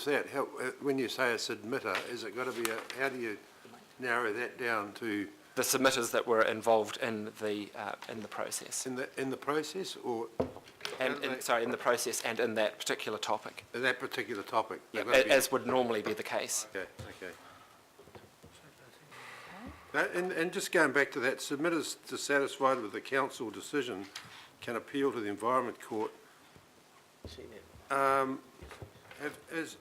is that? How, when you say a submitter, is it got to be how do you narrow that down to? The submitters that were involved in the process. In the process, or? In the process and in that particular topic. In that particular topic? Yeah, as would normally be the case. Okay, okay. And just going back to that, submitters dissatisfied with the council decision can appeal to the Environment Court. Is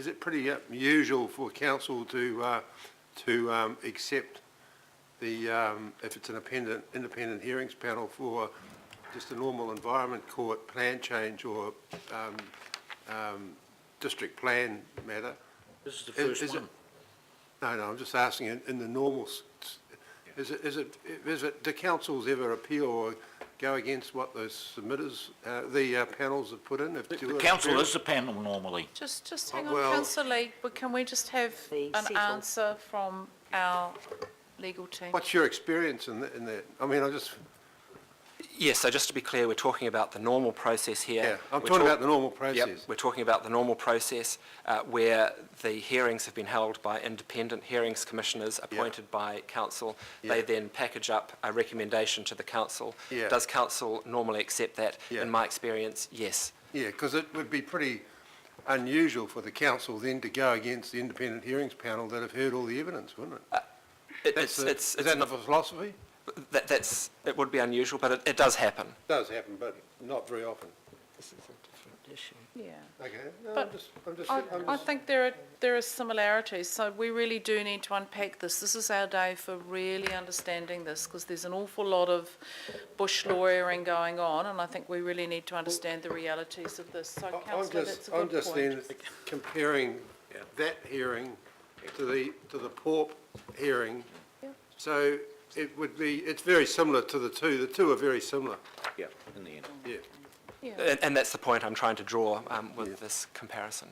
it pretty usual for council to accept the if it's an independent hearings panel for just a normal Environment Court plan change or district plan matter? This is the first one. No, I'm just asking in the normal. Is it? Do councils ever appeal or go against what those submitters, the panels have put in? If The council is the panel normally. Just hang on, Councillor Lee, but can we just have an answer from our legal team? What's your experience in that? I mean, Yes, so just to be clear, we're talking about the normal process here. Yeah, I'm talking about the normal process. Yep, we're talking about the normal process where the hearings have been held by independent hearings commissioners appointed by council. They then package up a recommendation to the council. Does council normally accept that? In my experience, yes. Yeah, because it would be pretty unusual for the council then to go against the independent hearings panel that have heard all the evidence, wouldn't it? Is that the philosophy? It would be unusual, but it does happen. It does happen, but not very often. This is a different issue. Yeah. Okay. No, but I think there are similarities, so we really do need to unpack this. This is our day for really understanding this, because there's an awful lot of bush lawyering going on, and I think we really need to understand the realities of this. So, Councillor, that's a good I'm just point. then comparing that hearing to the PORP hearing. Yeah. So it's very similar to the two. The two are very similar. Yeah, in the end. Yeah. Yeah. And that's the point I'm trying to draw with this comparison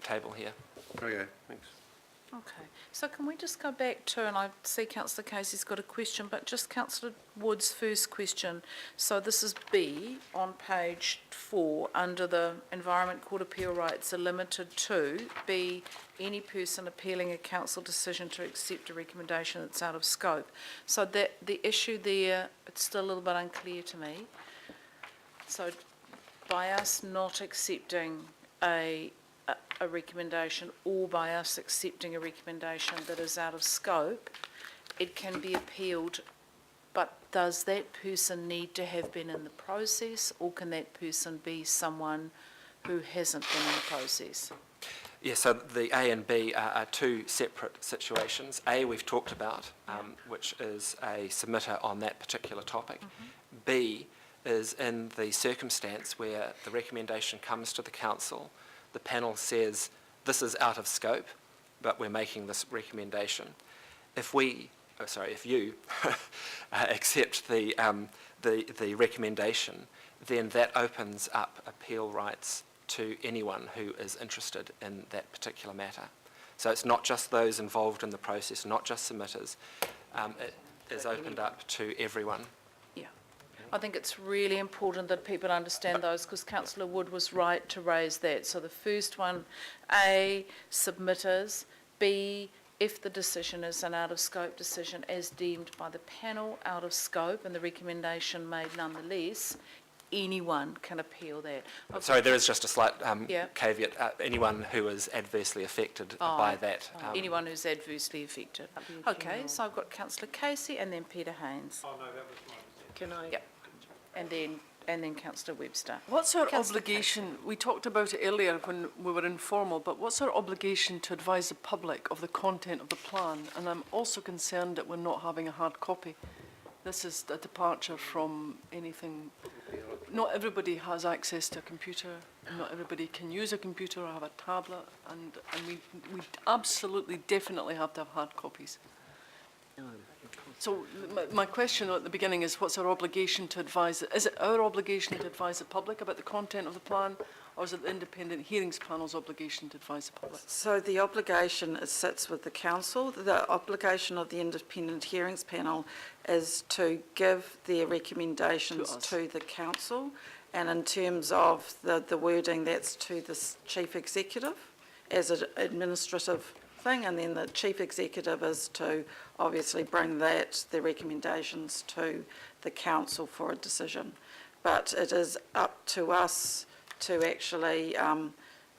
table here. Okay, thanks. Okay, so can we just go back to, and I see Councillor Casey's got a question, but just Councillor Wood's first question. So this is B on page 4, under the Environment Court appeal rights are limited to B, any person appealing a council decision to accept a recommendation that's out of scope. So that the issue there, it's still a little bit unclear to me. So by us not accepting a recommendation, or by us accepting a recommendation that is out of scope, it can be appealed, but does that person need to have been in the process, or can that person be someone who hasn't been in the process? Yeah, so the A and B are two separate situations. A we've talked about, which is a submitter on that particular topic. B is in the circumstance where the recommendation comes to the council, the panel says this is out of scope, but we're making this recommendation. If you accept the recommendation, then that opens up appeal rights to anyone who is interested in that particular matter. So it's not just those involved in the process, not just submitters. It is opened up to everyone. I think it's really important that people understand those, because Councillor Wood was right to raise that. So the first one, A, submitters, B, if the decision is an out-of-scope decision as deemed by the panel out of scope and the recommendation made nonetheless, anyone can appeal that. Sorry, there is just a slight caveat. Anyone who is adversely affected by that. Anyone who's adversely affected. Okay, so I've got Councillor Casey and then Peter Haynes. Oh, no, that was mine. Can I? Yep. And then Councillor Webster. What's our obligation? We talked about it earlier when we were informal, but what's our obligation to advise the public of the content of the plan? And I'm also concerned that we're not having a hard copy. This is a departure from anything. Not everybody has access to a computer. Not everybody can use a computer or have a tablet. And we absolutely, definitely have to have hard copies. So my question at the beginning is, what's our obligation to advise? Is it our obligation to advise the public about the content of the plan, or is it the independent hearings panel's obligation to advise the public? So the obligation sits with the council. The obligation of the independent hearings panel is to give their recommendations to the council, And in terms of the wording, that's to the chief executive as an administrative thing, and then the chief executive is to obviously bring the recommendations to the council for a decision. But it is up to us to actually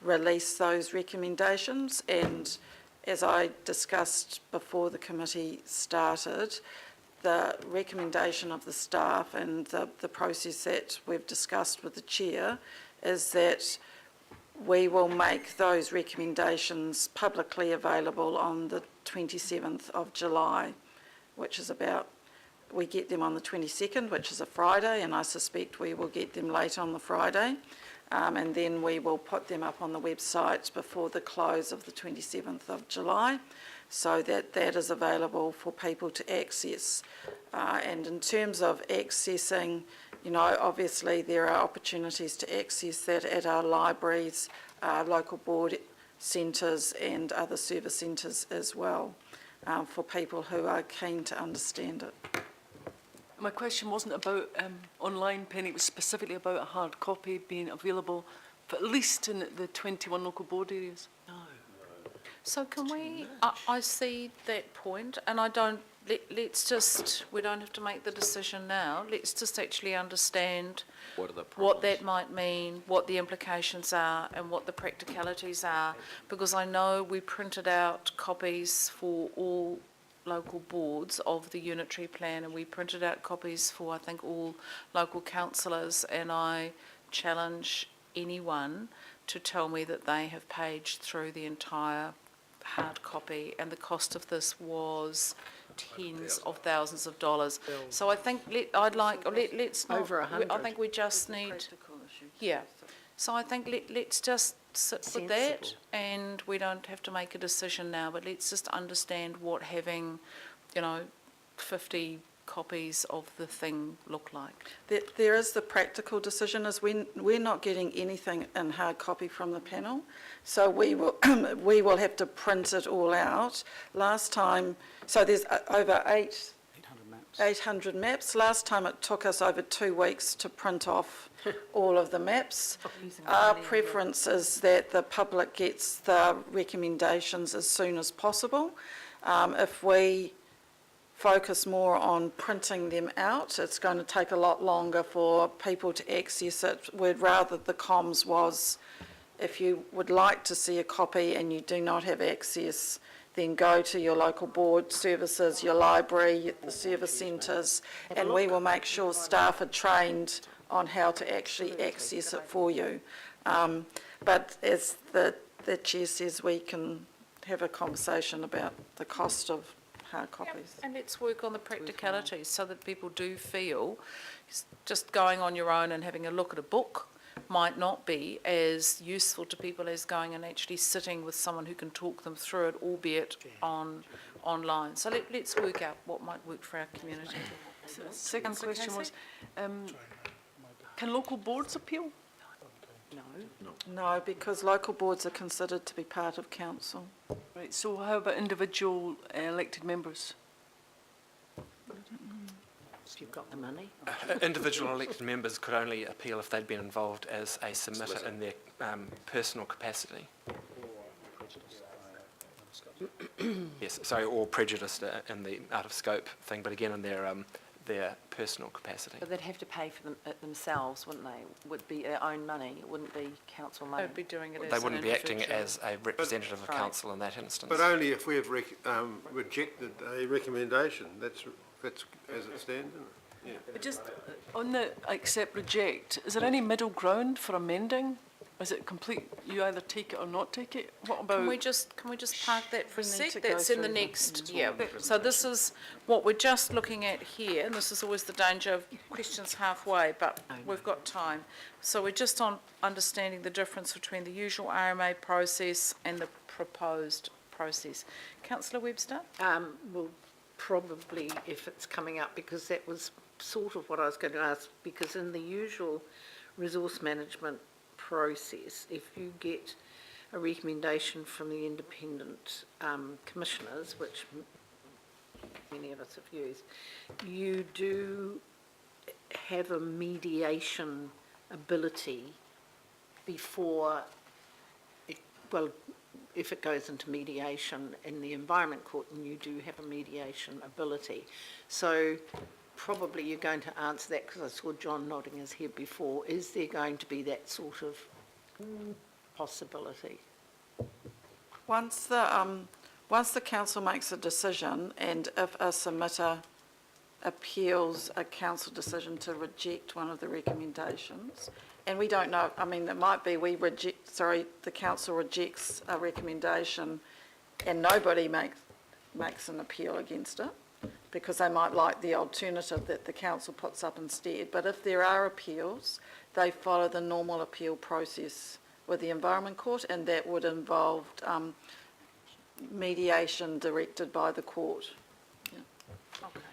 release those recommendations, and as I discussed before the committee started, the recommendation of the staff and the process that we've discussed with the chair is that we will make those recommendations publicly available on the 27th of July, which is we get them on the 22nd, which is a Friday, and I suspect we will get them late on the Friday. And then we will put them up on the website before the close of the 27th of July, so that is available for people to access. And in terms of accessing, obviously there are opportunities to access that at our libraries, local board centres and other service centres as well, for people who are keen to understand it. My question wasn't about online, Penny, it was specifically about a hard copy being available for at least in the 21 local board areas. So can I see that point, and we don't have to make the decision now. Let's just actually understand what that might mean, what the implications are, and what the practicalities are. Because I know we printed out copies for all local boards of the unitary plan, and we printed out copies for, I think, all local councillors, and I challenge anyone to tell me that they have paged through the entire hard copy, and the cost of this was tens of thousands of dollars. So I think let's not. Over 100. I think we just need. Yeah. So I think let's just sit with that, and we don't have to make a decision now. But let's just understand what having, 50 copies of the thing look like. There is the practical decision, is we're not getting anything in hard copy from the panel, so we will have to print it all out. Last time, so there's over 800 maps. Last time it took us over 2 weeks to print off all of the maps. Our preference is that the public gets the recommendations as soon as possible. If we focus more on printing them out, it's going to take a lot longer for people to access it. We'd rather the comms was, if you would like to see a copy and you do not have access, then go to your local board services, your library, the service centres, and we will make sure staff are trained on how to actually access it for you. But as the chair says, we can have a conversation about the cost of hard copies. And let's work on the practicalities so that people do feel just going on your own and having a look at a book might not be as useful to people as going and actually sitting with someone who can talk them through it, albeit online. So let's work out what might work for our community. Second question was, can local boards appeal? No, because local boards are considered to be part of council. Right, so how about individual elected members? If you've got the money. Individual elected members could only appeal if they'd been involved as a submitter in their personal capacity. Yes, sorry, or prejudiced in the out of scope thing, but again in their personal capacity. But they'd have to pay for them themselves, wouldn't they? Would be their own money, it wouldn't be council money. They'd be doing it as They an wouldn't be acting individual. as a representative of Right. council in that instance. But only if we have rejected a recommendation. That's as it stands, isn't it? Yeah. But just on the accept, reject, is there any middle ground for amending? Is it complete, you either take it or not take it? What about? Can we just park that for a We need sec? to go That's in the through next, yeah. So this is what we're just looking at here, and this is always the danger of questions halfway, but we've got time. So we're just on understanding the difference between the usual RMA process and the proposed process. Councillor Webster? Well, probably if it's coming up, because that was sort of what I was going to ask, because in the usual resource management process, if you get a recommendation from the independent commissioners, which many of us have used, you do have a mediation ability before it, well, if it goes into mediation in the Environment Court, then you do have a mediation ability. So probably you're going to answer that, because I saw John nodding his head before. Is there going to be that sort of possibility? Once the council makes a decision, and if a submitter appeals a council decision to reject one of the recommendations, and we don't know, I mean, it might be the council rejects a recommendation and nobody makes an appeal against it, because they might like the alternative that the council puts up instead. But if there are appeals, they follow the normal appeal process with the Environment Court, and that would involve mediation directed by the court.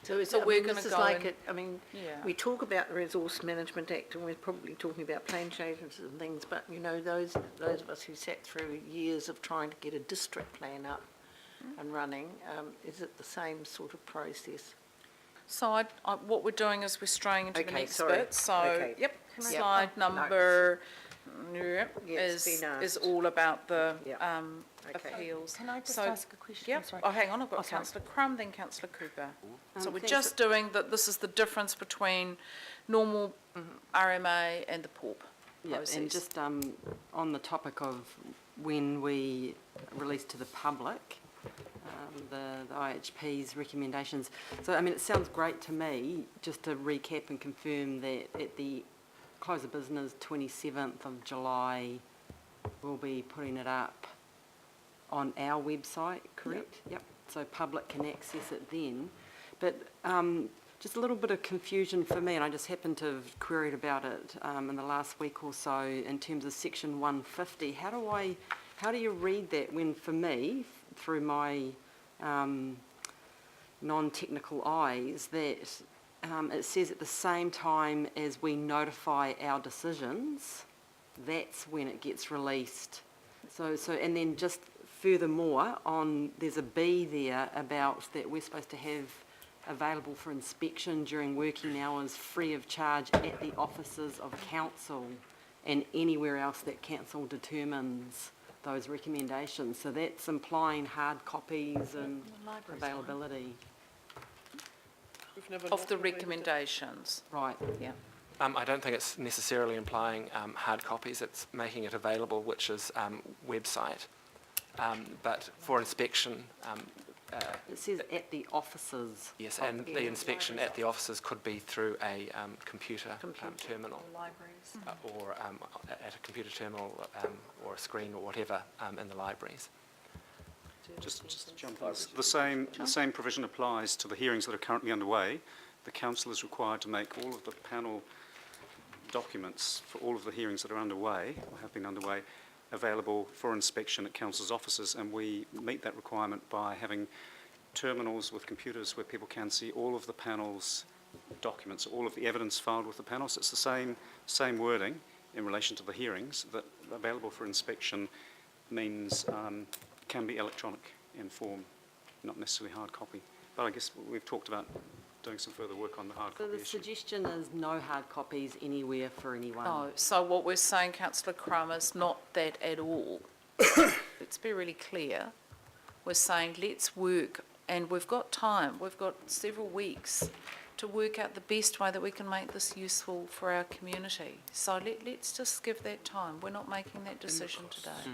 So we're gonna this is go like, and- I mean, Yeah. we talk about the Resource Management Act, and we're probably talking about plan changes and things, but, you know, those of us who sat through years of trying to get a district plan up and running, is it the same sort of process? So what we're doing is we're straying into the Okay, next sorry. bit. So, Okay. yep, Can I- slide No. number, yep, Yeah, it's is been is asked. all about the Yep. Okay. appeals. Can I just So- ask a question? Yep, Sorry. oh, hang on, I've got Oh, sorry. councillor Crum, then councillor Cooper. So we're thanks. just doing that, this is the difference between normal RMA and the PORP Yeah, process. and just on the topic of when we release to the public the IHP's recommendations. So, I mean, it sounds great to me, just to recap and confirm that at the close of business, 27th of July, we'll be putting it up on our website, correct? Yep. So public can access it then. But just a little bit of confusion for me, and I just happened to have queried about it in the last week or so in terms of section 150. How do you read that when, for me, through my non-technical eyes, that it says at the same time as we notify our decisions, that's when it gets released. So and then just furthermore, there's a B there about that we're supposed to have available for inspection during working hours free of charge at the offices of council and anywhere else that council determines those recommendations. So that's implying hard copies and availability. We've never Of the notified it. recommendations, Right. yeah. I don't think it's necessarily implying hard copies, it's making it available, which is website. But for inspection, It says at the offices. yes, of and the inspection at the offices could be through a computer terminal. Libraries. Or at a computer terminal or a screen or whatever in the libraries. Just to jump in, the same provision applies to the hearings that are currently underway. The council is required to make all of the panel documents for all of the hearings that are underway or have been underway available for inspection at council's offices, and we meet that requirement by having terminals with computers where people can see all of the panel's documents, all of the evidence filed with the panel. So it's the same wording in relation to the hearings, that available for inspection means can be electronic in form, not necessarily hard copy. But I guess we've talked about doing some further work on the hard So copy the issue. suggestion is no hard copies anywhere for anyone. No, so what we're saying, councillor Crum, is not that at all. Let's be really clear. We're saying let's work, and we've got time, we've got several weeks to work out the best way that we can make this useful for our community. So let's just give that time. We're not making that decision today.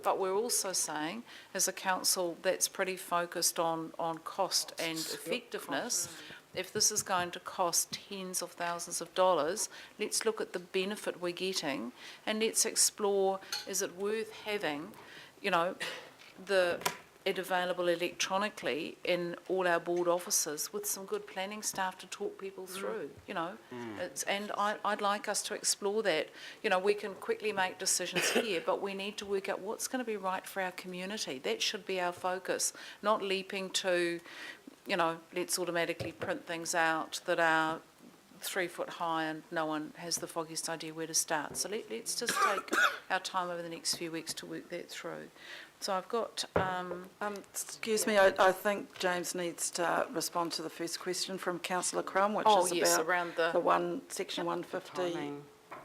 But we're also saying, as a council that's pretty focused on cost and effectiveness, if this is going to cost tens of thousands of dollars, let's look at the benefit we're getting, and let's explore, is it worth having, you know, it available electronically in all our board offices with some good planning staff to talk people through, you know. And I'd like us to explore that. You know, we can quickly make decisions here, but we need to work out what's going to be right for our community. That should be our focus, not leaping to, you know, let's automatically print things out that are 3 foot high and no one has the foggiest idea where to start. So let's just take our time over the next few weeks to work that through. So I've got... Excuse me, I think James needs to respond to the first question from councillor Crum, which Oh, is yes, about around section 150. Timing.